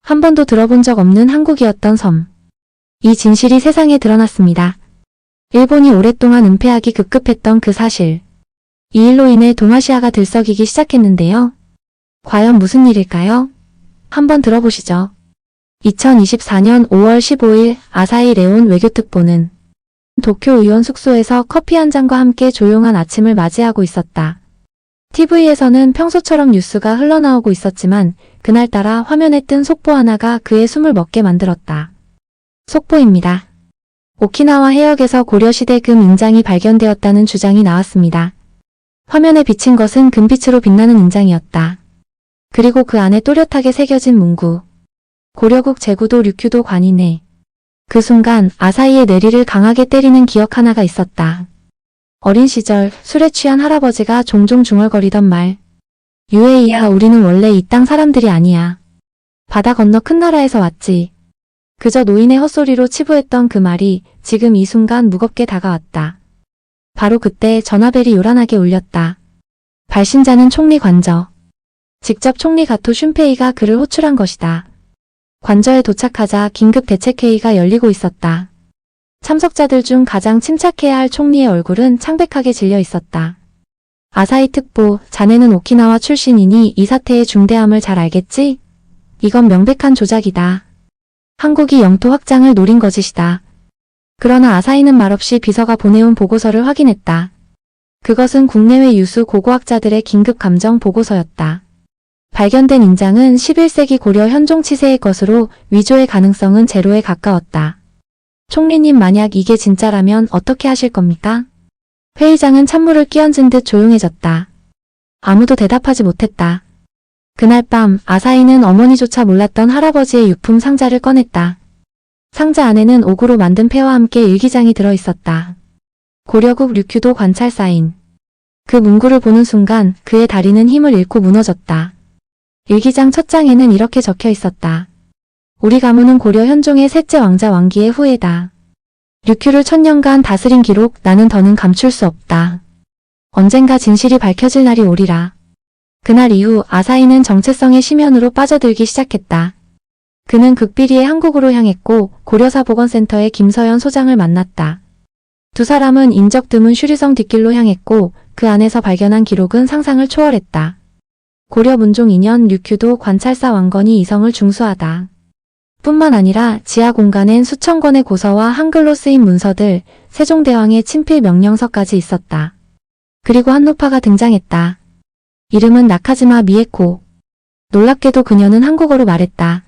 한 번도 들어본 적 없는 한국이었던 섬. 이 진실이 세상에 드러났습니다. 일본이 오랫동안 은폐하기 급급했던 그 사실. 이 일로 인해 동아시아가 들썩이기 시작했는데요. 과연 무슨 일일까요? 한번 들어보시죠. 2024년 5월 15일 아사히 레온 외교특보는 도쿄 의원 숙소에서 커피 한 잔과 함께 조용한 아침을 맞이하고 있었다. TV에서는 평소처럼 뉴스가 흘러나오고 있었지만 그날따라 화면에 뜬 속보 하나가 그의 숨을 멎게 만들었다. 속보입니다. 오키나와 해역에서 고려시대 금 인장이 발견되었다는 주장이 나왔습니다. 화면에 비친 것은 금빛으로 빛나는 인장이었다. 그리고 그 안에 또렷하게 새겨진 문구. 고려국 제구도 류큐도 관이네. 그 순간 아사히의 내리를 강하게 때리는 기억 하나가 있었다. 어린 시절 술에 취한 할아버지가 종종 중얼거리던 말. 유에이야, 우리는 원래 이 땅 사람들이 아니야. 바다 건너 큰 나라에서 왔지. 그저 노인의 헛소리로 치부했던 그 말이 지금 이 순간 무겁게 다가왔다. 바로 그때 전화벨이 요란하게 울렸다. 발신자는 총리 관저. 직접 총리 가토 슌페이가 그를 호출한 것이다. 관저에 도착하자 긴급 대책회의가 열리고 있었다. 참석자들 중 가장 침착해야 할 총리의 얼굴은 창백하게 질려 있었다. 아사히 특보, 자네는 오키나와 출신이니 이 사태의 중대함을 잘 알겠지? 이건 명백한 조작이다. 한국이 영토 확장을 노린 거짓이다. 그러나 아사히는 말없이 비서가 보내온 보고서를 확인했다. 그것은 국내외 유수 고고학자들의 긴급 감정 보고서였다. 발견된 인장은 11세기 고려 현종 치세의 것으로 위조의 가능성은 제로에 가까웠다. 총리님, 만약 이게 진짜라면 어떻게 하실 겁니까? 회의장은 찬물을 끼얹은 듯 조용해졌다. 아무도 대답하지 못했다. 그날 밤 아사히는 어머니조차 몰랐던 할아버지의 유품 상자를 꺼냈다. 상자 안에는 옥으로 만든 패와 함께 일기장이 들어있었다. 고려국 류큐도 관찰 사인. 그 문구를 보는 순간 그의 다리는 힘을 잃고 무너졌다. 일기장 첫 장에는 이렇게 적혀 있었다. 우리 가문은 고려 현종의 셋째 왕자 왕기의 후예다. 류큐를 1000년간 다스린 기록, 나는 더는 감출 수 없다. 언젠가 진실이 밝혀질 날이 오리라. 그날 이후 아사히는 정체성의 심연으로 빠져들기 시작했다. 그는 극비리의 한국으로 향했고 고려사보건센터의 김서연 소장을 만났다. 두 사람은 인적 드문 슈리성 뒷길로 향했고 그 안에서 발견한 기록은 상상을 초월했다. 고려 문종 2년 류큐도 관찰사 왕건이 이성을 중수하다. 뿐만 아니라 지하 공간엔 수천 권의 고서와 한글로 쓰인 문서들, 세종대왕의 친필 명령서까지 있었다. 그리고 한노파가 등장했다. 이름은 나카지마 미에코. 놀랍게도 그녀는 한국어로 말했다.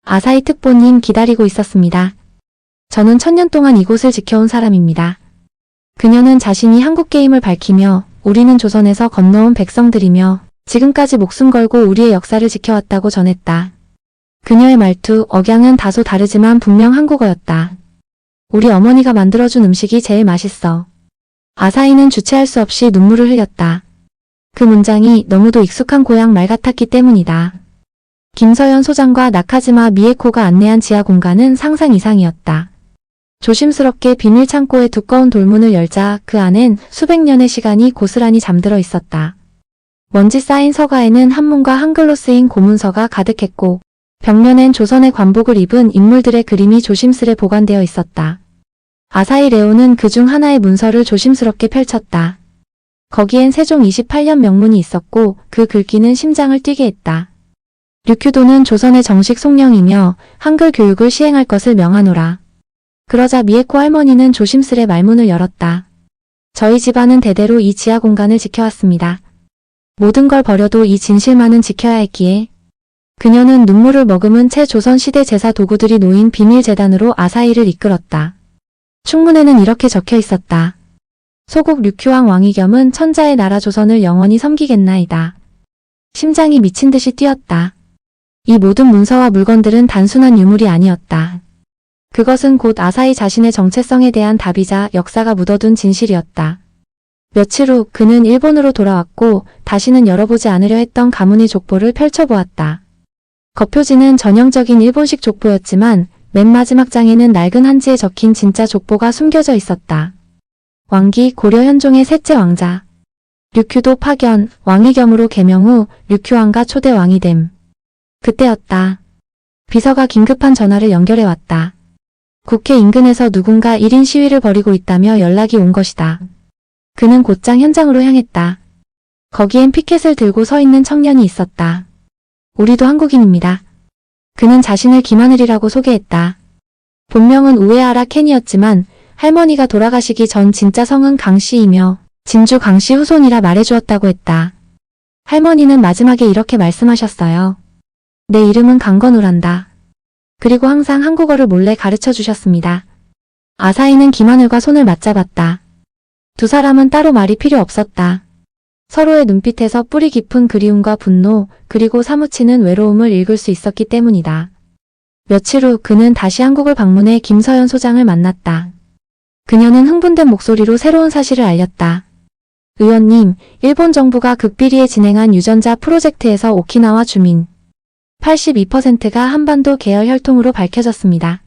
아사히 특보님, 기다리고 있었습니다. 저는 1000년 동안 이곳을 지켜온 사람입니다. 그녀는 자신이 한국 게임을 밝히며 우리는 조선에서 건너온 백성들이며 지금까지 목숨 걸고 우리의 역사를 지켜왔다고 전했다. 그녀의 말투, 억양은 다소 다르지만 분명 한국어였다. 우리 어머니가 만들어준 음식이 제일 맛있어. 아사히는 주체할 수 없이 눈물을 흘렸다. 그 문장이 너무도 익숙한 고향 말 같았기 때문이다. 김서연 소장과 나카지마 미에코가 안내한 지하 공간은 상상 이상이었다. 조심스럽게 비밀 창고의 두꺼운 돌문을 열자 그 안엔 수백 년의 시간이 고스란히 잠들어 있었다. 먼지 쌓인 서가에는 한문과 한글로 쓰인 고문서가 가득했고 벽면엔 조선의 관복을 입은 인물들의 그림이 조심스레 보관되어 있었다. 아사히 레오는 그중 하나의 문서를 조심스럽게 펼쳤다. 거기엔 세종 28년 명문이 있었고 그 글귀는 심장을 뛰게 했다. 류큐도는 조선의 정식 송령이며 한글 교육을 시행할 것을 명하노라. 그러자 미에코 할머니는 조심스레 말문을 열었다. 저희 집안은 대대로 이 지하 공간을 지켜왔습니다. 모든 걸 버려도 이 진실만은 지켜야 했기에. 그녀는 눈물을 머금은 채 조선시대 제사 도구들이 놓인 비밀 재단으로 아사히를 이끌었다. 충문에는 이렇게 적혀 있었다. 소국 류큐왕 왕이겸은 천자의 나라 조선을 영원히 섬기겠나이다. 심장이 미친 듯이 뛰었다. 이 모든 문서와 물건들은 단순한 유물이 아니었다. 그것은 곧 아사히 자신의 정체성에 대한 답이자 역사가 묻어둔 진실이었다. 며칠 후 그는 일본으로 돌아왔고 다시는 열어보지 않으려 했던 가문의 족보를 펼쳐보았다. 겉표지는 전형적인 일본식 족보였지만 맨 마지막 장에는 낡은 한지에 적힌 진짜 족보가 숨겨져 있었다. 왕기 고려 현종의 셋째 왕자. 류큐도 파견, 왕위겸으로 개명 후 류큐왕과 초대 왕이 됨. 그때였다. 비서가 긴급한 전화를 연결해 왔다. 국회 인근에서 누군가 1인 시위를 벌이고 있다며 연락이 온 것이다. 그는 곧장 현장으로 향했다. 거기엔 피켓을 들고 서 있는 청년이 있었다. 우리도 한국인입니다. 그는 자신을 김하늘이라고 소개했다. 본명은 우에하라 켄이었지만 할머니가 돌아가시기 전 진짜 성은 강씨이며 진주 강씨 후손이라 말해주었다고 했다. 할머니는 마지막에 이렇게 말씀하셨어요. 내 이름은 강건우란다. 그리고 항상 한국어를 몰래 가르쳐 주셨습니다. 아사히는 김하늘과 손을 맞잡았다. 두 사람은 따로 말이 필요 없었다. 서로의 눈빛에서 뿌리 깊은 그리움과 분노, 그리고 사무치는 외로움을 읽을 수 있었기 때문이다. 며칠 후 그는 다시 한국을 방문해 김서연 소장을 만났다. 그녀는 흥분된 목소리로 새로운 사실을 알렸다. 의원님, 일본 정부가 극비리에 진행한 유전자 프로젝트에서 오키나와 주민 82%가 한반도 계열 혈통으로 밝혀졌습니다.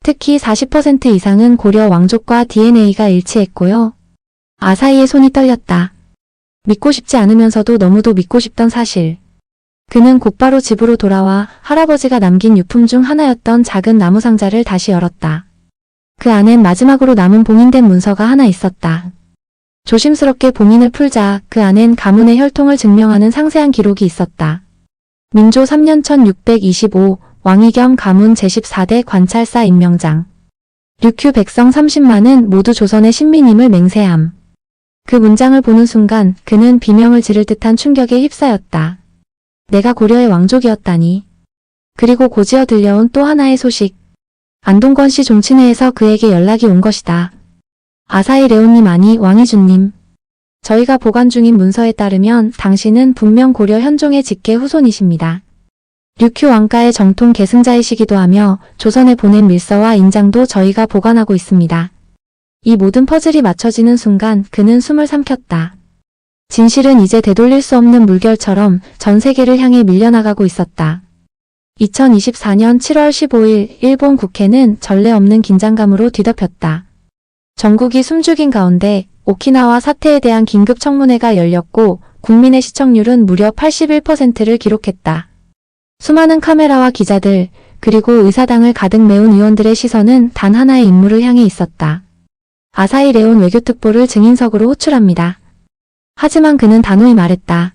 특히 40% 이상은 고려 왕족과 DNA가 일치했고요. 아사히의 손이 떨렸다. 믿고 싶지 않으면서도 너무도 믿고 싶던 사실. 그는 곧바로 집으로 돌아와 할아버지가 남긴 유품 중 하나였던 작은 나무 상자를 다시 열었다. 그 안엔 마지막으로 남은 봉인된 문서가 하나 있었다. 조심스럽게 봉인을 풀자 그 안엔 가문의 혈통을 증명하는 상세한 기록이 있었다. 민조 3년 1625 왕위겸 가문 제14대 관찰사 임명장. 류큐 백성 30만은 모두 조선의 신민임을 맹세함. 그 문장을 보는 순간 그는 비명을 지를 듯한 충격에 휩싸였다. 내가 고려의 왕족이었다니. 그리고 고지어 들려온 또 하나의 소식. 안동건 씨 종친회에서 그에게 연락이 온 것이다. 아사히 레오님 아니 왕희준님. 저희가 보관 중인 문서에 따르면 당신은 분명 고려 현종의 직계 후손이십니다. 류큐 왕가의 정통 계승자이시기도 하며 조선에 보낸 밀서와 인장도 저희가 보관하고 있습니다. 이 모든 퍼즐이 맞춰지는 순간 그는 숨을 삼켰다. 진실은 이제 되돌릴 수 없는 물결처럼 전 세계를 향해 밀려나가고 있었다. 2024년 7월 15일 일본 국회는 전례 없는 긴장감으로 뒤덮였다. 전국이 숨죽인 가운데 오키나와 사태에 대한 긴급 청문회가 열렸고 국민의 시청률은 무려 81%를 기록했다. 수많은 카메라와 기자들, 그리고 의사당을 가득 메운 의원들의 시선은 단 하나의 인물을 향해 있었다. 아사히 레온 외교특보를 증인석으로 호출합니다. 하지만 그는 단호히 말했다.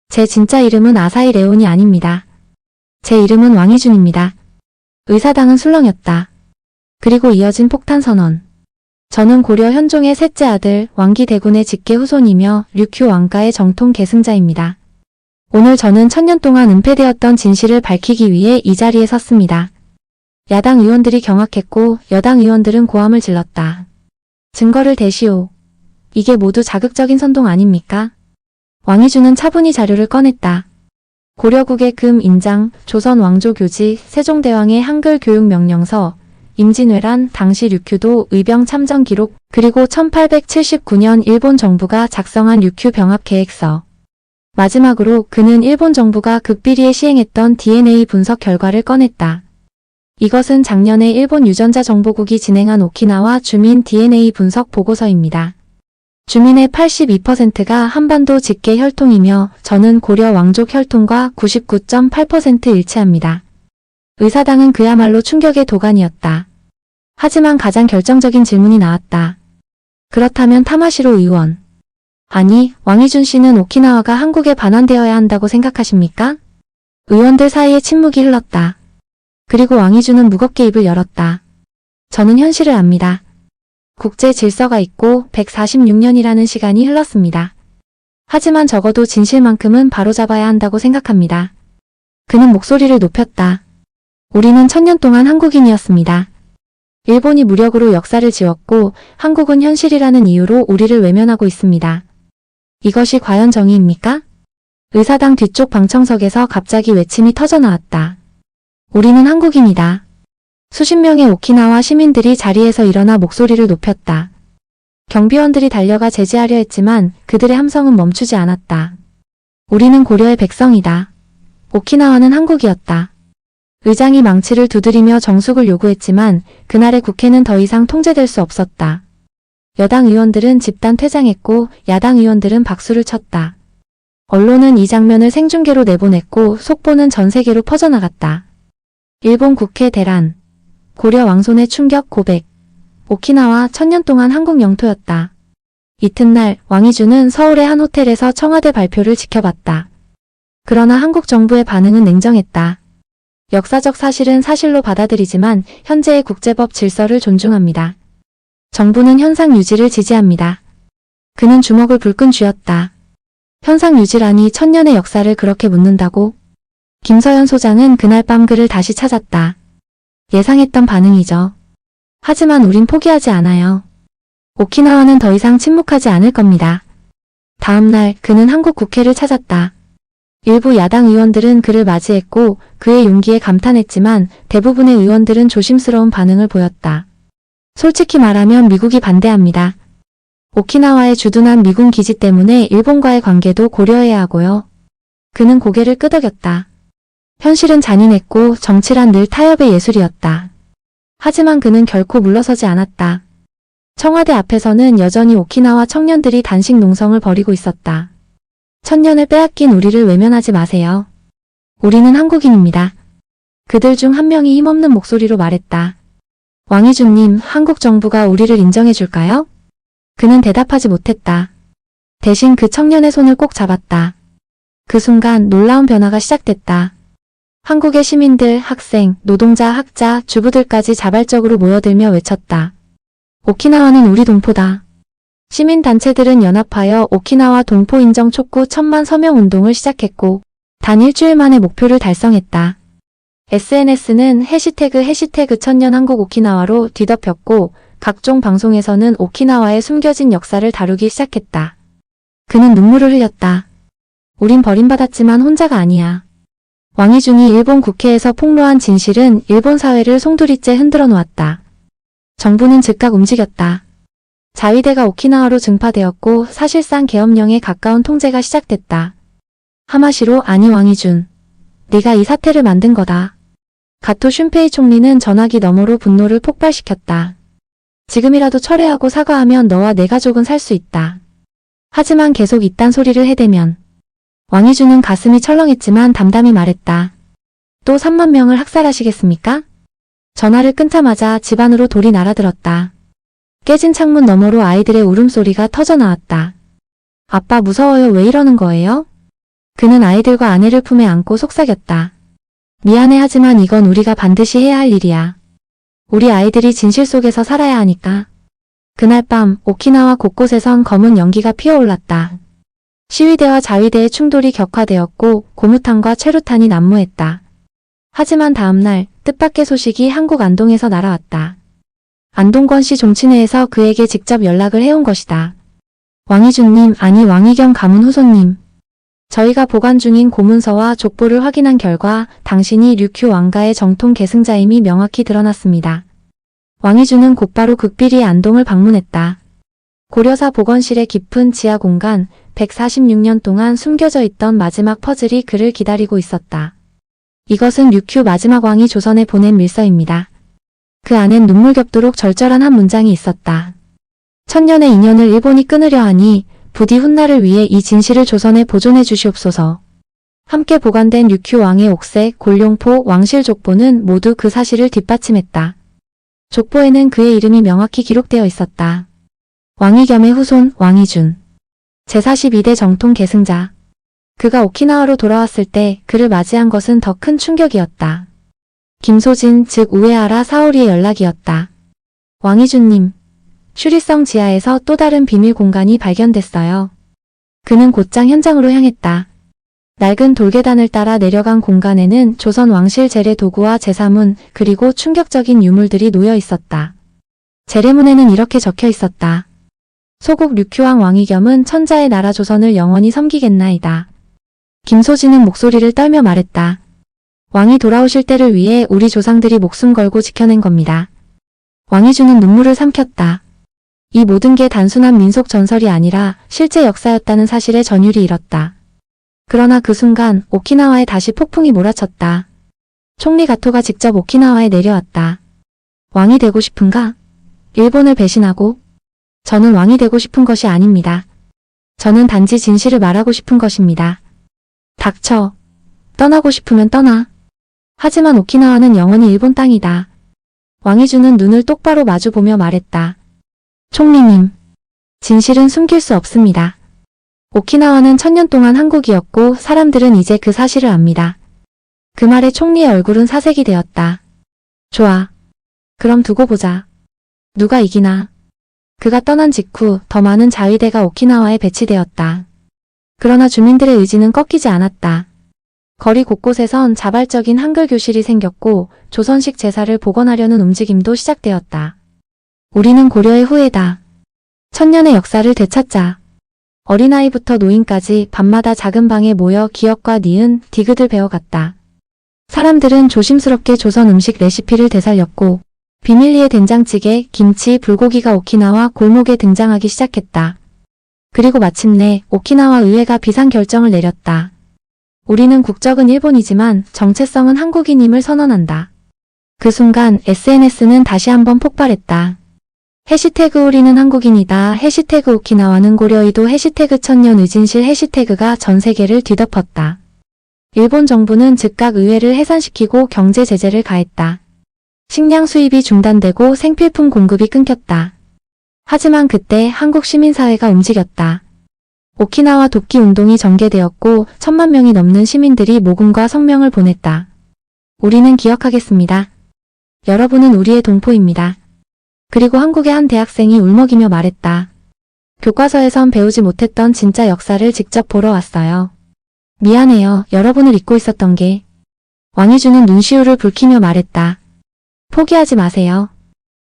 제 진짜 이름은 아사히 레온이 아닙니다. 제 이름은 왕희준입니다. 의사당은 술렁였다. 그리고 이어진 폭탄 선언. 저는 고려 현종의 셋째 아들 왕기 대군의 직계 후손이며 류큐 왕가의 정통 계승자입니다. 오늘 저는 천년 동안 은폐되었던 진실을 밝히기 위해 이 자리에 섰습니다. 야당 의원들이 경악했고 여당 의원들은 고함을 질렀다. 증거를 대시오. 이게 모두 자극적인 선동 아닙니까? 왕희준은 차분히 자료를 꺼냈다. 고려국의 금 인장, 조선 왕조 교지, 세종대왕의 한글 교육 명령서, 임진왜란, 당시 류큐도 의병 참전 기록, 그리고 1879년 일본 정부가 작성한 류큐 병합 계획서. 마지막으로 그는 일본 정부가 극비리에 시행했던 DNA 분석 결과를 꺼냈다. 이것은 작년에 일본 유전자 정보국이 진행한 오키나와 주민 DNA 분석 보고서입니다. 주민의 82%가 한반도 직계 혈통이며 저는 고려 왕족 혈통과 99.8% 일치합니다. 의사당은 그야말로 충격의 도가니였다. 하지만 가장 결정적인 질문이 나왔다. 그렇다면 타마시로 의원. 아니, 왕희준 씨는 오키나와가 한국에 반환되어야 한다고 생각하십니까? 의원들 사이에 침묵이 흘렀다. 그리고 왕희준은 무겁게 입을 열었다. 저는 현실을 압니다. 국제 질서가 있고 146년이라는 시간이 흘렀습니다. 하지만 적어도 진실만큼은 바로잡아야 한다고 생각합니다. 그는 목소리를 높였다. 우리는 천년 동안 한국인이었습니다. 일본이 무력으로 역사를 지웠고 한국은 현실이라는 이유로 우리를 외면하고 있습니다. 이것이 과연 정의입니까? 의사당 뒤쪽 방청석에서 갑자기 외침이 터져나왔다. 우리는 한국인이다. 수십 명의 오키나와 시민들이 자리에서 일어나 목소리를 높였다. 경비원들이 달려가 제지하려 했지만 그들의 함성은 멈추지 않았다. 우리는 고려의 백성이다. 오키나와는 한국이었다. 의장이 망치를 두드리며 정숙을 요구했지만 그날의 국회는 더 이상 통제될 수 없었다. 여당 의원들은 집단 퇴장했고 야당 의원들은 박수를 쳤다. 언론은 이 장면을 생중계로 내보냈고 속보는 전 세계로 퍼져나갔다. 일본 국회 대란, 고려 왕손의 충격 고백, 오키나와 1000년 동안 한국 영토였다. 이튿날 왕이주는 서울의 한 호텔에서 청와대 발표를 지켜봤다. 그러나 한국 정부의 반응은 냉정했다. 역사적 사실은 사실로 받아들이지만 현재의 국제법 질서를 존중합니다. 정부는 현상 유지를 지지합니다. 그는 주먹을 불끈 쥐었다. 현상 유지라니 1000년의 역사를 그렇게 묻는다고? 김서연 소장은 그날 밤 그를 다시 찾았다. 예상했던 반응이죠. 하지만 우린 포기하지 않아요. 오키나와는 더 이상 침묵하지 않을 겁니다. 다음 날 그는 한국 국회를 찾았다. 일부 야당 의원들은 그를 맞이했고 그의 용기에 감탄했지만 대부분의 의원들은 조심스러운 반응을 보였다. 솔직히 말하면 미국이 반대합니다. 오키나와의 주둔한 미군 기지 때문에 일본과의 관계도 고려해야 하고요. 그는 고개를 끄덕였다. 현실은 잔인했고 정치란 늘 타협의 예술이었다. 하지만 그는 결코 물러서지 않았다. 청와대 앞에서는 여전히 오키나와 청년들이 단식 농성을 벌이고 있었다. 1000년을 빼앗긴 우리를 외면하지 마세요. 우리는 한국인입니다. 그들 중 한 명이 힘없는 목소리로 말했다. 왕이주님, 한국 정부가 우리를 인정해 줄까요? 그는 대답하지 못했다. 대신 그 청년의 손을 꼭 잡았다. 그 순간 놀라운 변화가 시작됐다. 한국의 시민들, 학생, 노동자, 학자, 주부들까지 자발적으로 모여들며 외쳤다. 오키나와는 우리 동포다. 시민단체들은 연합하여 오키나와 동포 인정 촉구 1000만 서명 운동을 시작했고 단 일주일 만에 목표를 달성했다. SNS는 해시태그 1000년 한국 오키나와로 뒤덮였고 각종 방송에서는 오키나와의 숨겨진 역사를 다루기 시작했다. 그는 눈물을 흘렸다. 우린 버림받았지만 혼자가 아니야. 왕이준이 일본 국회에서 폭로한 진실은 일본 사회를 송두리째 흔들어 놓았다. 정부는 즉각 움직였다. 자위대가 오키나와로 증파되었고 사실상 계엄령에 가까운 통제가 시작됐다. 하마시로 아니 왕이준. 네가 이 사태를 만든 거다. 가토 슌페이 총리는 전화기 너머로 분노를 폭발시켰다. 지금이라도 철회하고 사과하면 너와 내 가족은 살 수 있다. 하지만 계속 이딴 소리를 해대면 왕이준은 가슴이 철렁했지만 담담히 말했다. 또 3만 명을 학살하시겠습니까? 전화를 끊자마자 집 안으로 돌이 날아들었다. 깨진 창문 너머로 아이들의 울음소리가 터져나왔다. 아빠 무서워요. 왜 이러는 거예요? 그는 아이들과 아내를 품에 안고 속삭였다. 미안해 하지만 이건 우리가 반드시 해야 할 일이야. 우리 아이들이 진실 속에서 살아야 하니까. 그날 밤 오키나와 곳곳에선 검은 연기가 피어올랐다. 시위대와 자위대의 충돌이 격화되었고 고무탄과 최루탄이 난무했다. 하지만 다음날 뜻밖의 소식이 한국 안동에서 날아왔다. 안동권 시 종친회에서 그에게 직접 연락을 해온 것이다. 왕이준님, 아니 왕이경 가문 후손님. 저희가 보관 중인 고문서와 족보를 확인한 결과 당신이 류큐 왕가의 정통 계승자임이 명확히 드러났습니다. 왕이준은 곧바로 극비리의 안동을 방문했다. 고려사 복원실의 깊은 지하 공간, 146년 동안 숨겨져 있던 마지막 퍼즐이 그를 기다리고 있었다. 이것은 류큐 마지막 왕이 조선에 보낸 밀서입니다. 그 안엔 눈물겹도록 절절한 한 문장이 있었다. 1000년의 인연을 일본이 끊으려 하니 부디 훗날을 위해 이 진실을 조선에 보존해 주시옵소서. 함께 보관된 류큐 왕의 옥색, 골룡포, 왕실 족보는 모두 그 사실을 뒷받침했다. 족보에는 그의 이름이 명확히 기록되어 있었다. 왕이겸의 후손 왕이준. 제42대 정통 계승자. 그가 오키나와로 돌아왔을 때 그를 맞이한 것은 더 큰 충격이었다. 김소진 즉 우에하라 사오리의 연락이었다. 왕이준님. 슈리성 지하에서 또 다른 비밀 공간이 발견됐어요. 그는 곧장 현장으로 향했다. 낡은 돌계단을 따라 내려간 공간에는 조선 왕실 제례 도구와 제사문 그리고 충격적인 유물들이 놓여 있었다. 제례문에는 이렇게 적혀 있었다. 소국 류큐왕 왕이겸은 천자의 나라 조선을 영원히 섬기겠나이다. 김소진은 목소리를 떨며 말했다. 왕이 돌아오실 때를 위해 우리 조상들이 목숨 걸고 지켜낸 겁니다. 왕이준은 눈물을 삼켰다. 이 모든 게 단순한 민속 전설이 아니라 실제 역사였다는 사실에 전율이 일었다. 그러나 그 순간 오키나와에 다시 폭풍이 몰아쳤다. 총리 가토가 직접 오키나와에 내려왔다. 왕이 되고 싶은가? 일본을 배신하고? 저는 왕이 되고 싶은 것이 아닙니다. 저는 단지 진실을 말하고 싶은 것입니다. 닥쳐. 떠나고 싶으면 떠나. 하지만 오키나와는 영원히 일본 땅이다. 왕이주는 눈을 똑바로 마주보며 말했다. 총리님, 진실은 숨길 수 없습니다. 오키나와는 1000년 동안 한국이었고 사람들은 이제 그 사실을 압니다. 그 말에 총리의 얼굴은 사색이 되었다. 좋아. 그럼 두고 보자. 누가 이기나. 그가 떠난 직후 더 많은 자위대가 오키나와에 배치되었다. 그러나 주민들의 의지는 꺾이지 않았다. 거리 곳곳에선 자발적인 한글 교실이 생겼고 조선식 제사를 복원하려는 움직임도 시작되었다. 우리는 고려의 후예다. 1000년의 역사를 되찾자. 어린아이부터 노인까지 밤마다 작은 방에 모여 기역과 니은, 디귿을 배워갔다. 사람들은 조심스럽게 조선 음식 레시피를 되살렸고 비밀리에 된장찌개, 김치, 불고기가 오키나와 골목에 등장하기 시작했다. 그리고 마침내 오키나와 의회가 비상 결정을 내렸다. 우리는 국적은 일본이지만 정체성은 한국인임을 선언한다. 그 순간 SNS는 다시 한번 폭발했다. 해시태그 우리는 한국인이다. 해시태그 오키나와는 고려이도 해시태그 천년 의진실 해시태그가 전 세계를 뒤덮었다. 일본 정부는 즉각 의회를 해산시키고 경제 제재를 가했다. 식량 수입이 중단되고 생필품 공급이 끊겼다. 하지만 그때 한국 시민사회가 움직였다. 오키나와 돕기 운동이 전개되었고 1000만 명이 넘는 시민들이 모금과 성명을 보냈다. 우리는 기억하겠습니다. 여러분은 우리의 동포입니다. 그리고 한국의 한 대학생이 울먹이며 말했다. 교과서에선 배우지 못했던 진짜 역사를 직접 보러 왔어요. 미안해요. 여러분을 잊고 있었던 게. 왕이주는 눈시울을 붉히며 말했다. 포기하지 마세요.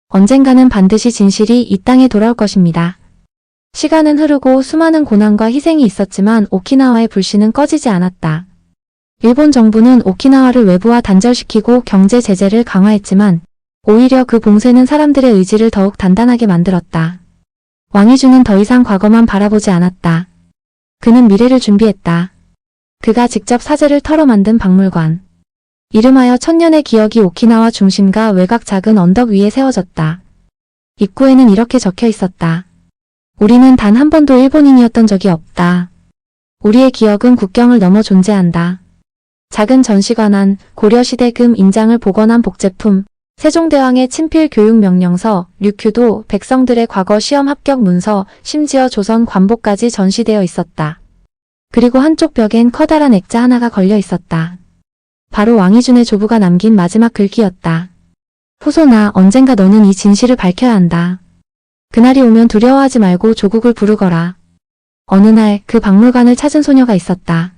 언젠가는 반드시 진실이 이 땅에 돌아올 것입니다. 시간은 흐르고 수많은 고난과 희생이 있었지만 오키나와의 불씨는 꺼지지 않았다. 일본 정부는 오키나와를 외부와 단절시키고 경제 제재를 강화했지만 오히려 그 봉쇄는 사람들의 의지를 더욱 단단하게 만들었다. 왕이주는 더 이상 과거만 바라보지 않았다. 그는 미래를 준비했다. 그가 직접 사제를 털어 만든 박물관. 이름하여 1000년의 기억이 오키나와 중심가 외곽 작은 언덕 위에 세워졌다. 입구에는 이렇게 적혀 있었다. 우리는 단 한 번도 일본인이었던 적이 없다. 우리의 기억은 국경을 넘어 존재한다. 작은 전시관 안, 고려시대 금 인장을 복원한 복제품, 세종대왕의 친필 교육명령서, 류큐도, 백성들의 과거 시험 합격 문서, 심지어 조선 관보까지 전시되어 있었다. 그리고 한쪽 벽엔 커다란 액자 하나가 걸려 있었다. 바로 왕이준의 조부가 남긴 마지막 글귀였다. 후손아, 언젠가 너는 이 진실을 밝혀야 한다. 그날이 오면 두려워하지 말고 조국을 부르거라. 어느 날 그 박물관을 찾은 소녀가 있었다.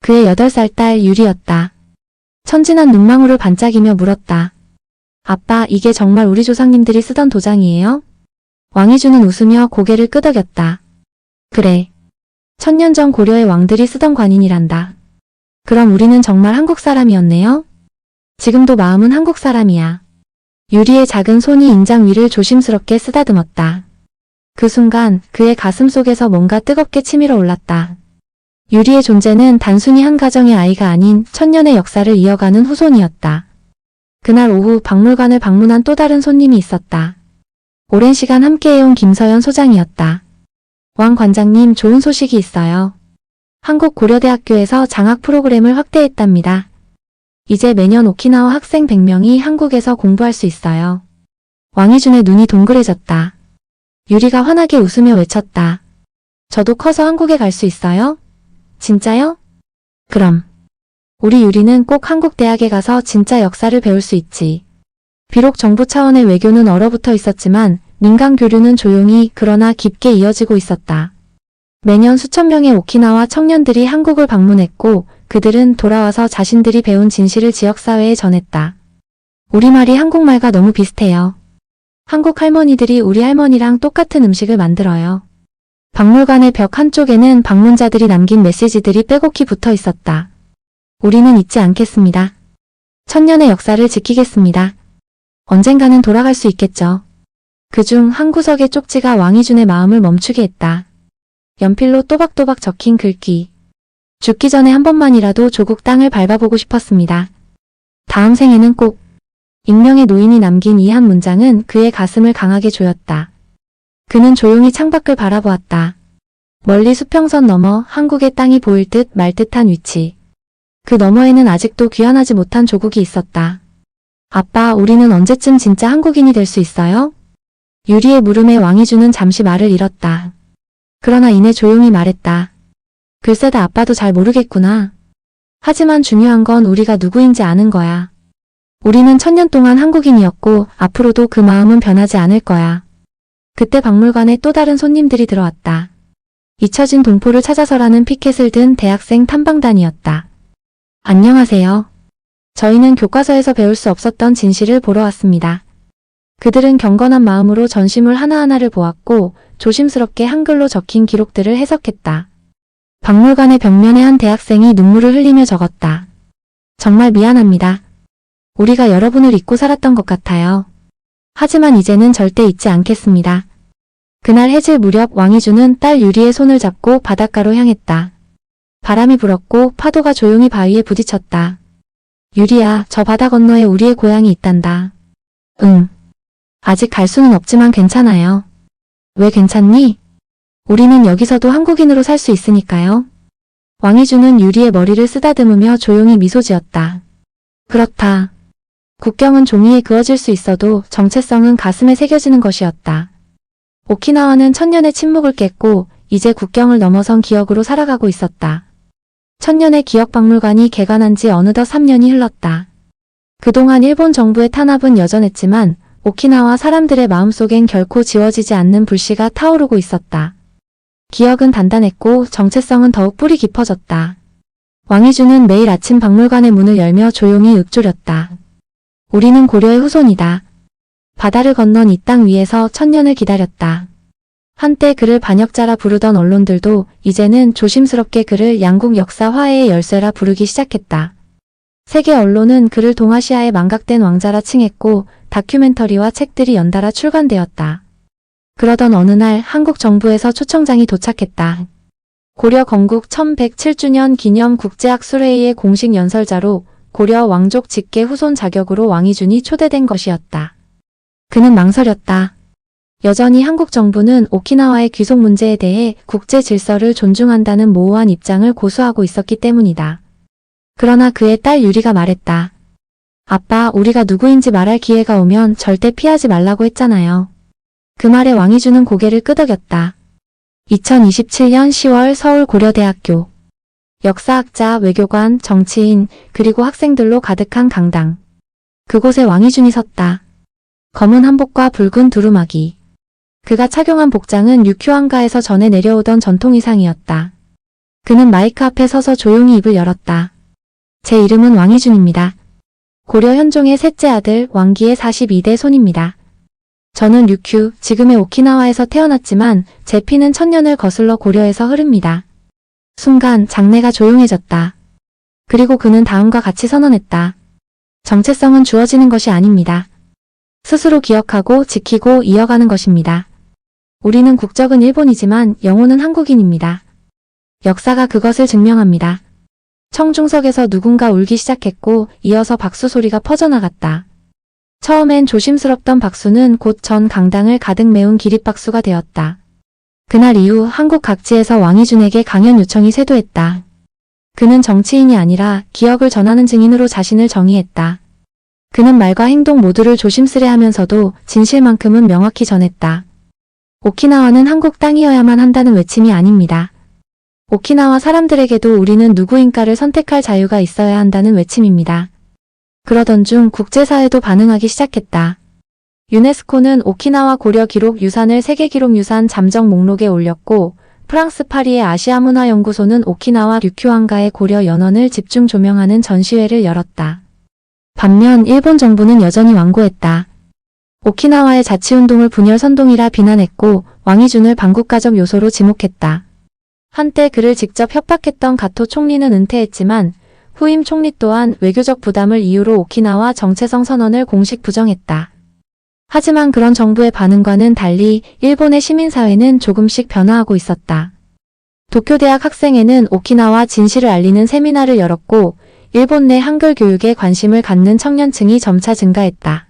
그의 8살 딸 유리였다. 천진한 눈망울을 반짝이며 물었다. 아빠, 이게 정말 우리 조상님들이 쓰던 도장이에요? 왕이주는 웃으며 고개를 끄덕였다. 그래. 1000년 전 고려의 왕들이 쓰던 관인이란다. 그럼 우리는 정말 한국 사람이었네요? 지금도 마음은 한국 사람이야. 유리의 작은 손이 인장 위를 조심스럽게 쓰다듬었다. 그 순간 그의 가슴 속에서 뭔가 뜨겁게 치밀어 올랐다. 유리의 존재는 단순히 한 가정의 아이가 아닌 1000년의 역사를 이어가는 후손이었다. 그날 오후 박물관을 방문한 또 다른 손님이 있었다. 오랜 시간 함께해온 김서연 소장이었다. 왕 관장님, 좋은 소식이 있어요. 한국고려대학교에서 장학 프로그램을 확대했답니다. 이제 매년 오키나와 학생 100명이 한국에서 공부할 수 있어요. 왕이준의 눈이 동그래졌다. 유리가 환하게 웃으며 외쳤다. 저도 커서 한국에 갈 수 있어요? 진짜요? 그럼. 우리 유리는 꼭 한국 대학에 가서 진짜 역사를 배울 수 있지. 비록 정부 차원의 외교는 얼어붙어 있었지만 민간 교류는 조용히 그러나 깊게 이어지고 있었다. 매년 수천 명의 오키나와 청년들이 한국을 방문했고 그들은 돌아와서 자신들이 배운 진실을 지역사회에 전했다. 우리말이 한국말과 너무 비슷해요. 한국 할머니들이 우리 할머니랑 똑같은 음식을 만들어요. 박물관의 벽 한쪽에는 방문자들이 남긴 메시지들이 빼곡히 붙어 있었다. 우리는 잊지 않겠습니다. 1000년의 역사를 지키겠습니다. 언젠가는 돌아갈 수 있겠죠. 그중 한 구석의 쪽지가 왕이준의 마음을 멈추게 했다. 연필로 또박또박 적힌 글귀. 죽기 전에 한 번만이라도 조국 땅을 밟아보고 싶었습니다. 다음 생에는 꼭. 익명의 노인이 남긴 이 한 문장은 그의 가슴을 강하게 조였다. 그는 조용히 창밖을 바라보았다. 멀리 수평선 너머 한국의 땅이 보일 듯 말 듯한 위치. 그 너머에는 아직도 귀환하지 못한 조국이 있었다. 아빠, 우리는 언제쯤 진짜 한국인이 될 수 있어요? 유리의 물음에 왕이주는 잠시 말을 잃었다. 그러나 이내 조용히 말했다. 글쎄다, 아빠도 잘 모르겠구나. 하지만 중요한 건 우리가 누구인지 아는 거야. 우리는 1000년 동안 한국인이었고 앞으로도 그 마음은 변하지 않을 거야. 그때 박물관에 또 다른 손님들이 들어왔다. 잊혀진 동포를 찾아서라는 피켓을 든 대학생 탐방단이었다. 안녕하세요. 저희는 교과서에서 배울 수 없었던 진실을 보러 왔습니다. 그들은 경건한 마음으로 전시물 하나하나를 보았고 조심스럽게 한글로 적힌 기록들을 해석했다. 박물관의 벽면에 한 대학생이 눈물을 흘리며 적었다. 정말 미안합니다. 우리가 여러분을 잊고 살았던 것 같아요. 하지만 이제는 절대 잊지 않겠습니다. 그날 해질 무렵 왕이주는 딸 유리의 손을 잡고 바닷가로 향했다. 바람이 불었고 파도가 조용히 바위에 부딪혔다. 유리야, 저 바다 건너에 우리의 고향이 있단다. 응. 아직 갈 수는 없지만 괜찮아요. 왜 괜찮니? 우리는 여기서도 한국인으로 살 수 있으니까요. 왕이주는 유리의 머리를 쓰다듬으며 조용히 미소 지었다. 그렇다. 국경은 종이에 그어질 수 있어도 정체성은 가슴에 새겨지는 것이었다. 오키나와는 1000년의 침묵을 깼고 이제 국경을 넘어선 기억으로 살아가고 있었다. 1000년의 기억박물관이 개관한 지 어느덧 3년이 흘렀다. 그동안 일본 정부의 탄압은 여전했지만 오키나와 사람들의 마음속엔 결코 지워지지 않는 불씨가 타오르고 있었다. 기억은 단단했고 정체성은 더욱 뿌리 깊어졌다. 왕이주는 매일 아침 박물관의 문을 열며 조용히 읊조렸다. 우리는 고려의 후손이다. 바다를 건넌 이 땅 위에서 1000년을 기다렸다. 한때 그를 반역자라 부르던 언론들도 이제는 조심스럽게 그를 양국 역사 화해의 열쇠라 부르기 시작했다. 세계 언론은 그를 동아시아의 망각된 왕자라 칭했고 다큐멘터리와 책들이 연달아 출간되었다. 그러던 어느 날 한국 정부에서 초청장이 도착했다. 고려 건국 1107주년 기념 국제학술회의의 공식 연설자로 고려 왕족 직계 후손 자격으로 왕이준이 초대된 것이었다. 그는 망설였다. 여전히 한국 정부는 오키나와의 귀속 문제에 대해 국제 질서를 존중한다는 모호한 입장을 고수하고 있었기 때문이다. 그러나 그의 딸 유리가 말했다. 아빠, 우리가 누구인지 말할 기회가 오면 절대 피하지 말라고 했잖아요. 그 말에 왕이준은 고개를 끄덕였다. 2027년 10월 서울 고려대학교. 역사학자, 외교관, 정치인, 그리고 학생들로 가득한 강당. 그곳에 왕이준이 섰다. 검은 한복과 붉은 두루마기. 그가 착용한 복장은 유큐항가에서 전해 내려오던 전통 의상이었다. 그는 마이크 앞에 서서 조용히 입을 열었다. 제 이름은 왕이준입니다. 고려 현종의 셋째 아들 왕기의 42대 손입니다. 저는 유큐, 지금의 오키나와에서 태어났지만 제 피는 1000년을 거슬러 고려에서 흐릅니다. 순간 장내가 조용해졌다. 그리고 그는 다음과 같이 선언했다. 정체성은 주어지는 것이 아닙니다. 스스로 기억하고 지키고 이어가는 것입니다. 우리는 국적은 일본이지만 영혼은 한국인입니다. 역사가 그것을 증명합니다. 청중석에서 누군가 울기 시작했고 이어서 박수 소리가 퍼져나갔다. 처음엔 조심스럽던 박수는 곧 전 강당을 가득 메운 기립박수가 되었다. 그날 이후 한국 각지에서 왕이준에게 강연 요청이 쇄도했다. 그는 정치인이 아니라 기억을 전하는 증인으로 자신을 정의했다. 그는 말과 행동 모두를 조심스레하면서도 진실만큼은 명확히 전했다. 오키나와는 한국 땅이어야만 한다는 외침이 아닙니다. 오키나와 사람들에게도 우리는 누구인가를 선택할 자유가 있어야 한다는 외침입니다. 그러던 중 국제사회도 반응하기 시작했다. 유네스코는 오키나와 고려 기록 유산을 세계기록유산 잠정 목록에 올렸고 프랑스 파리의 아시아문화연구소는 오키나와 류큐항가의 고려 연원을 집중 조명하는 전시회를 열었다. 반면 일본 정부는 여전히 완고했다. 오키나와의 자치운동을 분열 선동이라 비난했고 왕이준을 반국가적 요소로 지목했다. 한때 그를 직접 협박했던 가토 총리는 은퇴했지만 후임 총리 또한 외교적 부담을 이유로 오키나와 정체성 선언을 공식 부정했다. 하지만 그런 정부의 반응과는 달리 일본의 시민사회는 조금씩 변화하고 있었다. 도쿄대학 학생회는 오키나와 진실을 알리는 세미나를 열었고 일본 내 한글 교육에 관심을 갖는 청년층이 점차 증가했다.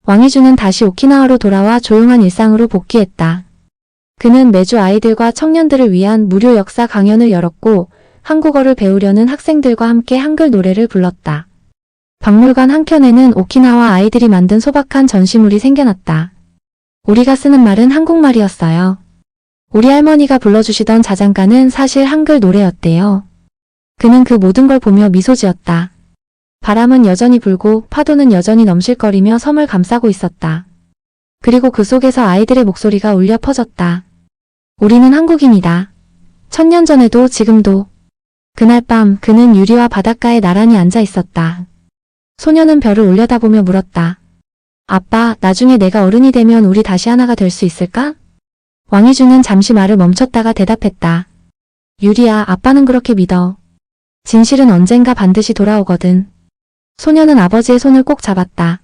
왕이준은 다시 오키나와로 돌아와 조용한 일상으로 복귀했다. 그는 매주 아이들과 청년들을 위한 무료 역사 강연을 열었고 한국어를 배우려는 학생들과 함께 한글 노래를 불렀다. 박물관 한켠에는 오키나와 아이들이 만든 소박한 전시물이 생겨났다. 우리가 쓰는 말은 한국말이었어요. 우리 할머니가 불러주시던 자장가는 사실 한글 노래였대요. 그는 그 모든 걸 보며 미소 지었다. 바람은 여전히 불고 파도는 여전히 넘실거리며 섬을 감싸고 있었다. 그리고 그 속에서 아이들의 목소리가 울려 퍼졌다. 우리는 한국인이다. 1000년 전에도 지금도. 그날 밤 그는 유리와 바닷가에 나란히 앉아 있었다. 소녀는 별을 올려다보며 물었다. 아빠, 나중에 내가 어른이 되면 우리 다시 하나가 될 수 있을까? 왕이주는 잠시 말을 멈췄다가 대답했다. 유리야, 아빠는 그렇게 믿어. 진실은 언젠가 반드시 돌아오거든. 소녀는 아버지의 손을 꼭 잡았다.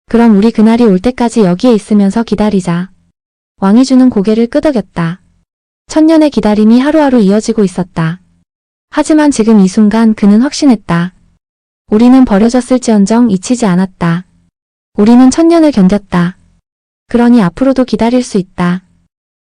그럼 우리 그날이 올 때까지 여기에 있으면서 기다리자. 왕이주는 고개를 끄덕였다. 1000년의 기다림이 하루하루 이어지고 있었다. 하지만 지금 이 순간 그는 확신했다. 우리는 버려졌을지언정 잊히지 않았다. 우리는 1000년을 견뎠다. 그러니 앞으로도 기다릴 수 있다.